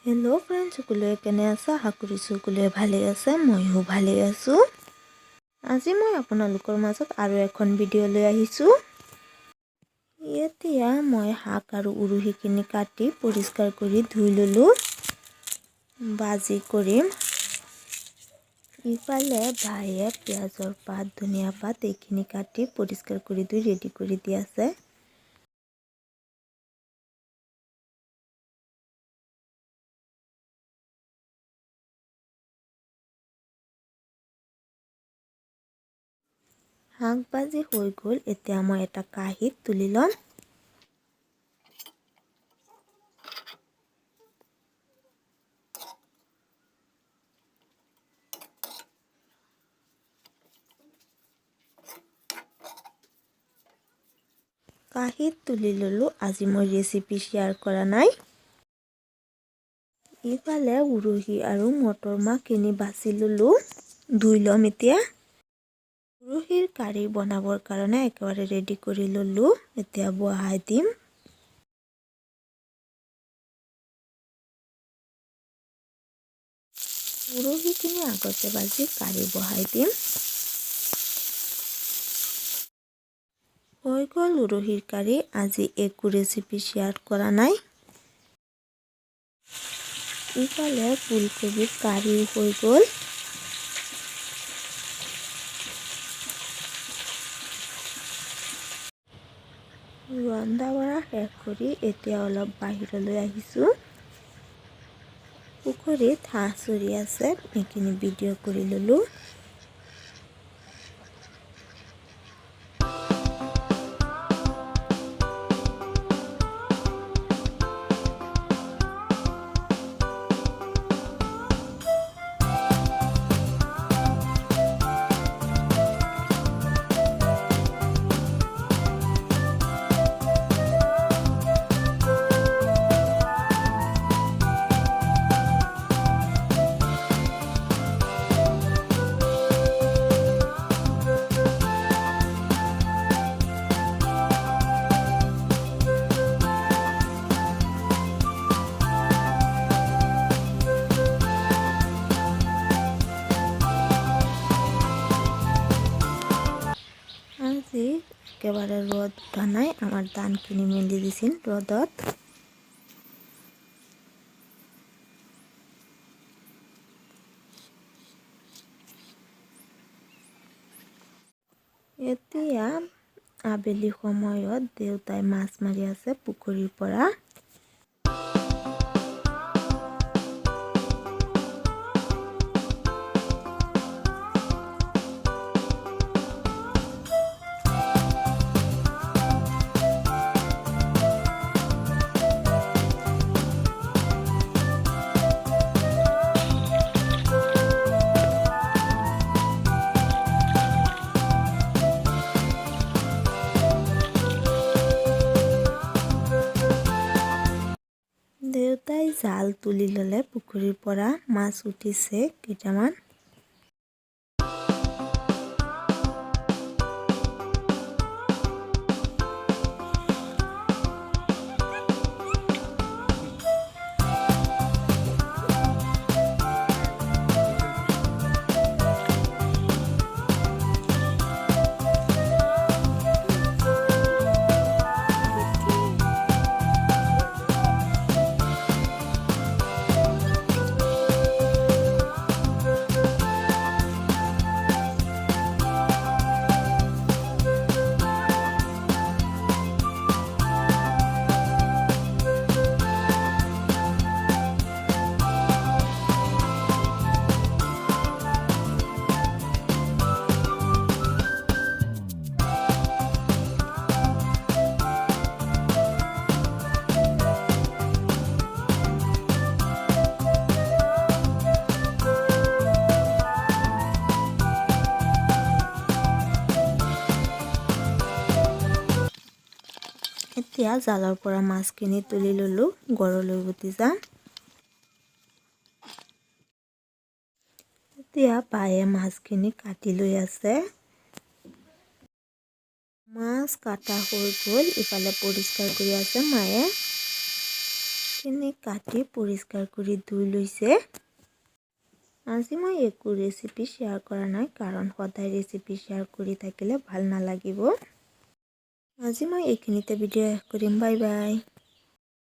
Hello friends সকলোৱে কেনে আছা হাকুৰি সকলোৱে ভালে আছে মইও ভালে আছো আজি মই আপোনালোকৰ মাজত আৰু এখন ভিডিও লৈ আহিছো এতিয়া মই হাক আৰু উৰুহিখিনি কাটি পৰিষ্কাৰ কৰি ধুই ললো বাজি কৰিম ইফালে ভাইয়ে পিয়াজৰ পাত ধনিয়া পাত এইখিনি কাটি পৰিষ্কাৰ কৰি ধুই ৰেডি কৰি দি আছে হাক বাজি হৈ গল এতিয়া মই এটা কাহিত তুলি লম কাহিত তুলি ললো আজি মই ৰেচিপি শেয়াৰ কৰা নাই ইফালে উৰুহি আৰু মটৰ মাহখিনি বাছি ললো ধুই লম এতিয়া উৰুহিৰ কাৰি বনাবৰ কাৰণে একেবাৰে ৰেডি কৰি ললো এতিয়া বহাই দিম উৰুহিখিনি আগতে বাজি কাৰি বহাই দিম হৈ গল উৰুহিৰ কাৰি আজি একো ৰেচিপি শেয়াৰ কৰা নাই ইফালে ফুলকবিৰ কাৰি হৈ গল ৰন্ধা বঢ়া শেষ কৰি এতিয়া অলপ বাহিৰলৈ আহিছো পুখুৰীত হাঁহ চৰি আছে এইখিনি ভিডিও কৰি ললো একেবাৰে ৰ'দ উঠা নাই আমাৰ ধানখিনি মেলি দিছিল ৰ'দত এতিয়া আবেলি সময়ত দেউতাই মাছ মাৰি আছে পুখুৰীৰ পৰা দেউতাই জাল তুলি ললে পুখুৰীৰ পৰা মাছ উঠিছে কেইটামান এতিয়া জালৰ পৰা মাছখিনি তুলি ললো ঘৰলৈ উঠি যাম এতিয়া পায়ে মাছখিনি কাটি লৈ আছে মাছ কাটা হৈ গল ইফালে পৰিষ্কাৰ কৰি আছে মায়ে মাছখিনি কাটি পৰিষ্কাৰ কৰি ধুই লৈছে। আজি মই একো ৰেচিপি শ্বেয়াৰ কৰা নাই কাৰণ সদায় ৰেচিপি শ্বেয়াৰ কৰি থাকিলে ভাল নালাগিব। আজি মই এইখিনিতে ভিডিঅ' শেষ কৰিম। Bye bye.